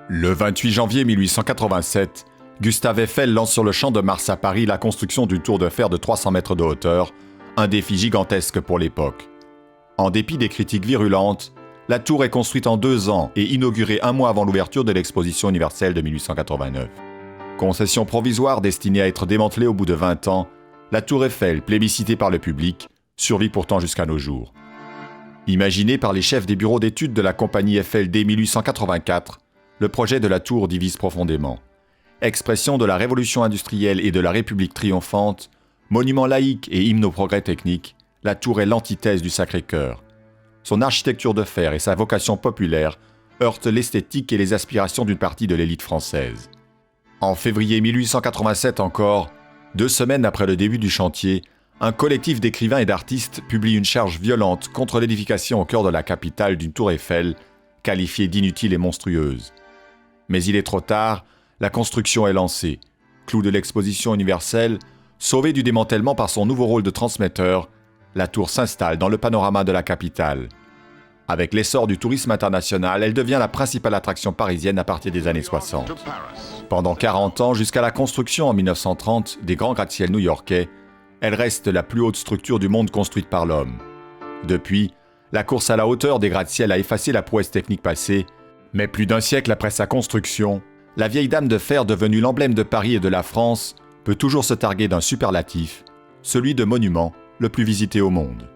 Le 28 janvier 1887, Gustave Eiffel lance sur le Champ de Mars à Paris la construction d'une tour de fer de 300 mètres de hauteur, un défi gigantesque pour l'époque. En dépit des critiques virulentes, la tour est construite en 2 ans et inaugurée 1 mois avant l'ouverture de l'Exposition universelle de 1889. Concession provisoire destinée à être démantelée au bout de 20 ans, la tour Eiffel, plébiscitée par le public, survit pourtant jusqu'à nos jours. Imaginé par les chefs des bureaux d'études de la compagnie Eiffel dès 1884, le projet de la tour divise profondément. Expression de la révolution industrielle et de la République triomphante, monument laïque et hymne au progrès technique, la tour est l'antithèse du Sacré-Cœur. Son architecture de fer et sa vocation populaire heurtent l'esthétique et les aspirations d'une partie de l'élite française. En février 1887 encore, 2 semaines après le début du chantier, un collectif d'écrivains et d'artistes publie une charge violente contre l'édification au cœur de la capitale d'une tour Eiffel, qualifiée d'inutile et monstrueuse. Mais il est trop tard, la construction est lancée. Clou de l'exposition universelle, sauvée du démantèlement par son nouveau rôle de transmetteur, la tour s'installe dans le panorama de la capitale. Avec l'essor du tourisme international, elle devient la principale attraction parisienne à partir des années 60. Pendant 40 ans, jusqu'à la construction en 1930 des grands gratte-ciels new-yorkais, elle reste la plus haute structure du monde construite par l'homme. Depuis, la course à la hauteur des gratte-ciels a effacé la prouesse technique passée, mais plus d'1 siècle après sa construction, la vieille dame de fer devenue l'emblème de Paris et de la France peut toujours se targuer d'un superlatif, celui de monument le plus visité au monde.